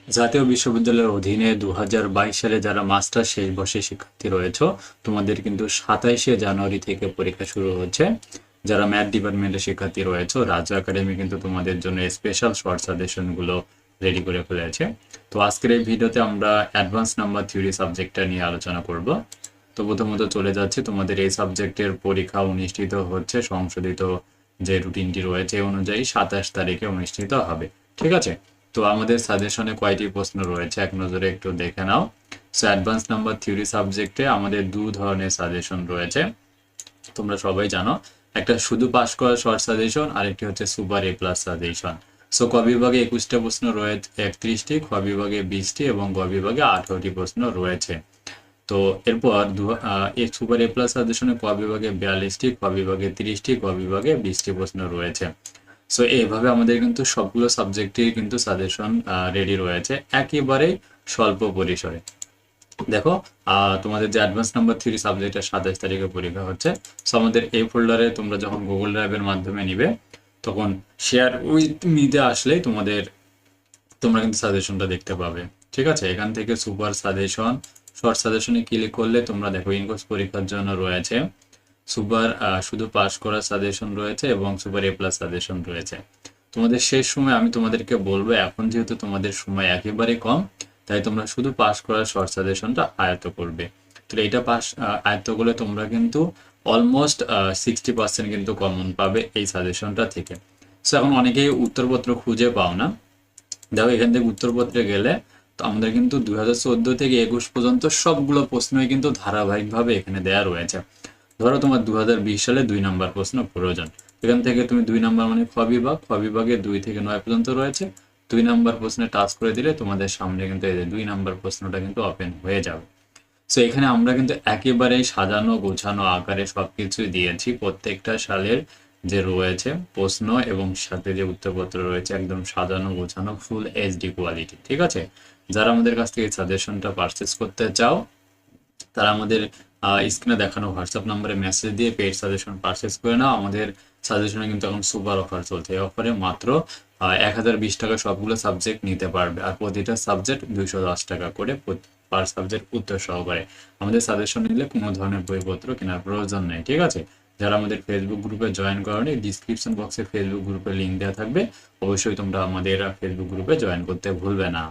জাতীয় বিশ্ববিদ্যালয়ের অধীনে 2022 সালে যারা মাস্টার শেষ বর্ষের শিক্ষার্থী রয়েছে, তোমাদের কিন্তু 27শে জানুয়ারি থেকে পরীক্ষা শুরু হচ্ছে। যারা ম্যাথ ডিপার্টমেন্টের শিক্ষার্থী রয়েছে, রাজু একাডেমি কিন্তু তোমাদের জন্য স্পেশাল শর্ট সাজেশন গুলো রেডি করে ফেলেছে। তো আজকের এই ভিডিওতে আমরা অ্যাডভান্স নাম্বার থিওরি সাবজেক্টটা নিয়ে আলোচনা করব। তো প্রথমত চলে যাচ্ছে, তোমাদের এই সাবজেক্টের পরীক্ষা অনুষ্ঠিত হচ্ছে সংশোধিত যে রুটিনটি রয়েছে এই অনুযায়ী 27 তারিখে অনুষ্ঠিত হবে। ঠিক আছে। তো আমাদের সাজেশনে কয়টি প্রশ্ন রয়েছে এক নজরে একটু দেখে নাও। সো অ্যাডভান্স নাম্বার থিওরি সাবজেক্টে আমাদের দু ধরনের সাজেশন রয়েছে, তোমরা সবাই জানো। একটা শুধু পাস করা শর্ট সাজেশন, আর একটি হচ্ছে super A plus suggestion. So ক বিভাগে 21টা প্রশ্ন রয়েছে, 31টি, খ বিভাগে 20টি এবং গ বিভাগে 18টি প্রশ্ন রয়েছে। তো এরপর সুপার এ প্লাস সাজেশনে ক বিভাগে 42টি, খ বিভাগে 30টি, গ বিভাগে 20টি প্রশ্ন রয়েছে। সো এইভাবে আমাদের কিন্তু সবগুলো সাবজেক্টের কিন্তু সাজেশন রেডি রয়েছে একেবারেই স্বল্প পরিসরে। দেখো, তোমাদের যে অ্যাডভান্স নাম্বার থিওরি সাবজেক্টের 27 তারিখে পরীক্ষা হচ্ছে। সো আমাদের এই ফোল্ডারে তোমরা যখন গুগল ড্রাইভের মাধ্যমে নিবে, তখন শেয়ার উইথ মিতে আসলেই তোমরা কিন্তু সাজেশনটা দেখতে পাবে। ঠিক আছে, এখান থেকে সুপার সাজেশন, শর্ট সাজেশনে ক্লিক করলে তোমরা দেখো ইনকোর্স পরীক্ষার জন্য রয়েছে সুপার শুধু পাস করা সাজেশন রয়েছে এবং সুপার এ প্লাস সাজেশন রয়েছে। তোমাদের শেষ সময় আমি তোমাদেরকে বলবো, এখন যেহেতু তোমাদের সময় একেবারে কম, তাই তোমরা শুধু পাস করার শর্ট সাজেশনটা আয়ত্ত করবে। তো এইটা আয়ত্ত করলে তোমরা কিন্তু অলমোস্ট 60% কিন্তু কমন পাবে এই সাজেশনটা থেকে। সো এখন অনেকেই উত্তরপত্র খুঁজে পাও না। দেখো, এখান থেকে উত্তরপত্রে গেলে তো আমাদের কিন্তু 2014 থেকে 21 পর্যন্ত সবগুলো প্রশ্নই কিন্তু ধারাবাহিকভাবে এখানে দেয়া রয়েছে। ধরো তোমার 2020 সালে 2 নম্বর প্রশ্ন প্রয়োজন, এখান থেকে তুমি 2 নম্বর মানে খ বিভাগ, খ বিভাগে 2 থেকে 9 পর্যন্ত রয়েছে। 2 নম্বর প্রশ্নে টাচ করে দিলে তোমাদের সামনে কিন্তু এই যে 2 নম্বর প্রশ্নটা কিন্তু ওপেন হয়ে যাবে। সো এখানে আমরা কিন্তু একেবারেই সাজানো গোছানো আকারে সবকিছুই দিয়েছি। প্রত্যেকটা সালের যে রয়েছে প্রশ্ন এবং সাথে যে উত্তরপত্র রয়েছে একদম সাজানো গোছানো ফুল এইচডি কোয়ালিটি। ঠিক আছে, যারা আমাদের কাছ থেকে সাজেশনটা পারচেস করতে চাও, তারা আমাদের স্ক্রিনে দেখানো হোয়াটসঅ্যাপ নম্বরে মেসেজ দিয়ে পেইড সাজেশন পারচেস করে নাও। আমাদের সাজেশনে কিন্তু এখন সুপার অফার চলছে। এই অফারে মাত্র 1020 টাকা সবগুলো সাবজেক্ট নিতে পারবে, আর প্রতিটা সাবজেক্ট 210 টাকা করে পার সাবজেক্ট উত্তর সহকারে। আমাদের সাজেশন নিলে কোনো ধরনের বইপত্র কেনার প্রয়োজন নেই। ঠিক আছে, যারা আমাদের ফেসবুক গ্রুপে জয়েন করেনি, ডিসক্রিপশন বক্সে ফেসবুক গ্রুপের লিঙ্ক দেওয়া থাকবে, অবশ্যই তোমরা আমাদের ফেসবুক গ্রুপে জয়েন করতে ভুলবে না।